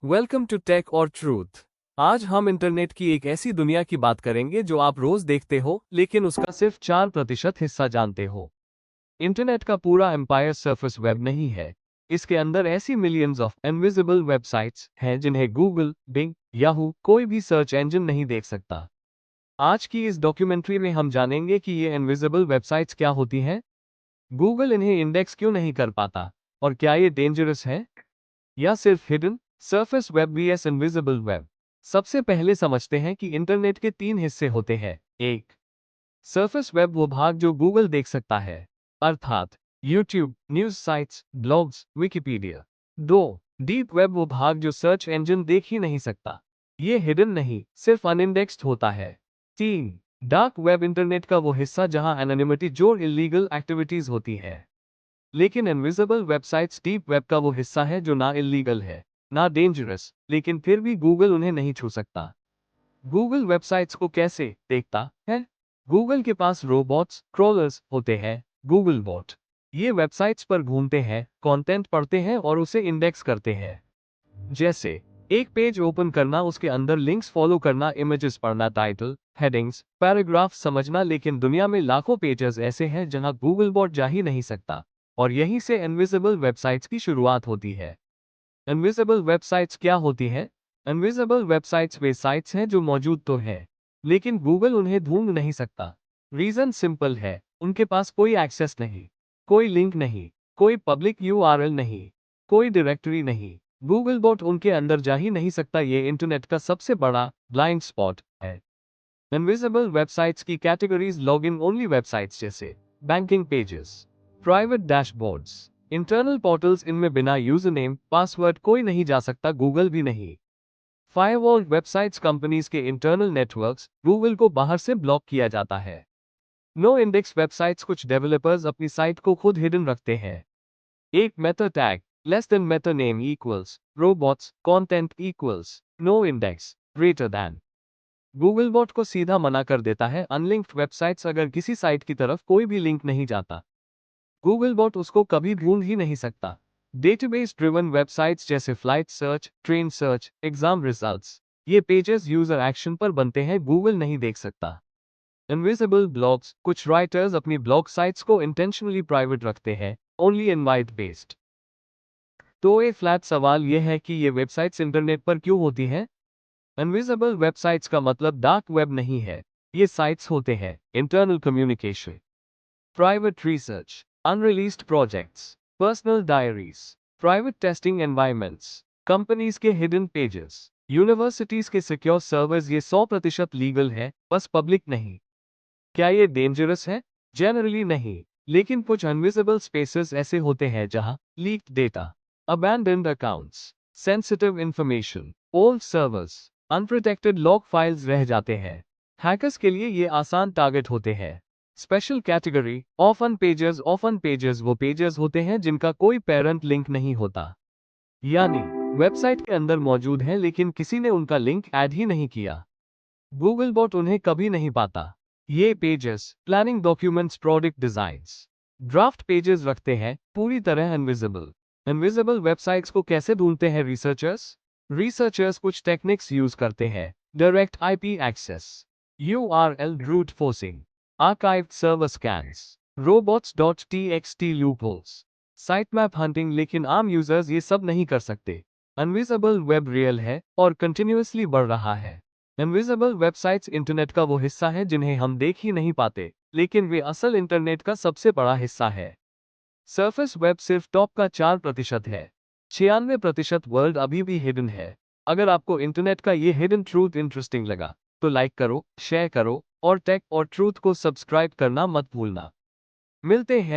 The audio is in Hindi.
वेलकम टू टेक और ट्रूथ। आज हम इंटरनेट की एक ऐसी दुनिया की बात करेंगे जो आप रोज देखते हो लेकिन उसका सिर्फ 4% हिस्सा जानते हो। इंटरनेट का पूरा एम्पायर सरफेस वेब नहीं है। इसके अंदर ऐसी मिलियंस ऑफ इनविजिबल वेबसाइट्स हैं जिन्हें गूगल, बिंग, याहू कोई भी सर्च इंजन नहीं देख सकता। आज की इस डॉक्यूमेंट्री में हम जानेंगे कि ये इनविजिबल वेबसाइट्स क्या होती हैं, गूगल इन्हें इंडेक्स क्यों नहीं कर पाता, और क्या ये डेंजरस है या सिर्फ hidden. Surface web vs invisible web. सबसे पहले समझते हैं कि इंटरनेट के 3 हिस्से होते हैं। एक, सरफेस वेब वो भाग जो गूगल देख सकता है, अर्थात YouTube, news sites, blogs, Wikipedia. 2, deep web वो भाग जो सर्च इंजन देख ही नहीं सकता, ये हिडन नहीं, सिर्फ अनइंडेक्स्ड होता है। 3, डार्क वेब इंटरनेट का वो हिस्सा जहां एनोनिमिटी जो इलीगल एक्टिविटीज होती है। लेकिन इनविजिबल वेबसाइट्स डीप वेब का वो हिस्सा है जो ना इलीगल है ना डेंजरस, लेकिन फिर भी गूगल उन्हें नहीं छू सकता। गूगल वेबसाइट्स को कैसे देखता है? गूगल के पास रोबोट्स, क्रोलर्स होते हैं, गूगल बॉट। ये वेबसाइट्स पर घूमते हैं, कंटेंट पढ़ते हैं और उसे इंडेक्स करते हैं। जैसे एक पेज ओपन करना, उसके अंदर लिंक्स फॉलो करना, इमेजेस पढ़ना, टाइटल, हेडिंग्स, पैराग्राफ समझना। लेकिन दुनिया में लाखों पेजेस ऐसे हैं जहां गूगल बॉट जा ही नहीं सकता, और यहीं से इनविजिबल वेबसाइट्स की शुरुआत होती है। इनविजिबल वेबसाइट्स क्या होती हैं? इनविजिबल वेबसाइट्स वे साइट्स हैं जो मौजूद तो है, लेकिन गूगल उन्हें ढूंढ नहीं सकता। रीजन सिंपल है, उनके पास कोई एक्सेस नहीं, कोई लिंक नहीं, कोई पब्लिक यूआरएल नहीं, कोई डायरेक्टरी नहीं। गूगल बॉट उनके अंदर जा ही नहीं सकता। ये इंटरनेट का सबसे बड़ा ब्लाइंड स्पॉट है। इनविजिबल वेबसाइट्स की कैटेगरीज लॉगिन ओनली वेबसाइट्स जैसे banking pages, private dashboards, internal portals, इनमें बिना यूजर नेम पासवर्ड कोई नहीं जा सकता, गूगल भी नहीं। फायरवॉल वेबसाइट्स, कंपनीज के इंटरनल नेटवर्क्स, गूगल को बाहर से ब्लॉक किया जाता है। नो इंडेक्स वेबसाइट्स, कुछ डेवलपर्स अपनी साइट को खुद हिडन रखते हैं। एक meta tag, less than meta name equals, robots, content equals, no index, greater than. Google bot को सीधा मना कर देता है अनलिंक्ड वेबसाइट्स। अगर किसी साइट की तरफ कोई भी लिंक नहीं जाता, गूगल बॉट उसको कभी ढूंढ ही नहीं सकता। डेटाबेस ड्रिवन वेबसाइट्स जैसे flight search, train search, exam results, ये पेजेस यूजर एक्शन पर बनते हैं, गूगल नहीं देख सकता। इनविजिबल ब्लॉग्स, कुछ राइटर्स अपनी ब्लॉग साइट्स को इंटेंशनली प्राइवेट रखते हैं, ओनली इनवाइट बेस्ड। तो एक फ्लैट सवाल यह है कि ये वेबसाइट्स इंटरनेट पर क्यों होती हैं? इनविजिबल वेबसाइट्स का मतलब डार्क वेब नहीं है। ये साइट्स होते हैं internal communication, private research, unreleased projects, personal diaries, private testing environments, companies के हिडन पेजेस, यूनिवर्सिटीज के सिक्योर सर्वर्स। ये 100% लीगल है, बस पब्लिक नहीं। क्या ये डेंजरस है? जनरली नहीं, लेकिन कुछ इनविजिबल स्पेसेस ऐसे होते हैं जहां leaked data, abandoned accounts, sensitive information, old servers, unprotected log files रह जाते हैं। हैकर्स के लिए ये आसान टारगेट होते हैं। Special category often pages. Often pages वो पेजेस होते हैं जिनका कोई पेरेंट लिंक नहीं होता, यानी वेबसाइट के अंदर मौजूद हैं लेकिन किसी ने उनका लिंक ऐड ही नहीं किया। गूगल बॉट उन्हें कभी नहीं पाता। ये pages planning documents, product designs, draft pages रखते हैं, पूरी तरह इनविजिबल। इनविजिबल वेबसाइट्स को कैसे ढूंढते हैं रिसर्चर्स कुछ टेक्निक्स यूज करते हैं। Direct IP access, URL root forcing, archived server scans, robots.txt loopholes, sitemap hunting. लेकिन आम यूजर्स ये सब नहीं कर सकते। इनविजिबल वेब रियल है और कंटिन्यूअसली बढ़ रहा है। इनविजिबल वेबसाइट्स इंटरनेट का वो हिस्सा है जिन्हें हम देख ही नहीं पाते, लेकिन वे असल इंटरनेट का सबसे बड़ा हिस्सा है। सरफेस वेब सिर्फ टॉप का 4% है, 96% वर्ल्ड अभी भी हिडन है। अगर आपको इंटरनेट का ये हिडन ट्रूथ इंटरेस्टिंग लगा तो लाइक करो, शेयर करो और टेक और ट्रूथ को सब्सक्राइब करना मत भूलना। मिलते हैं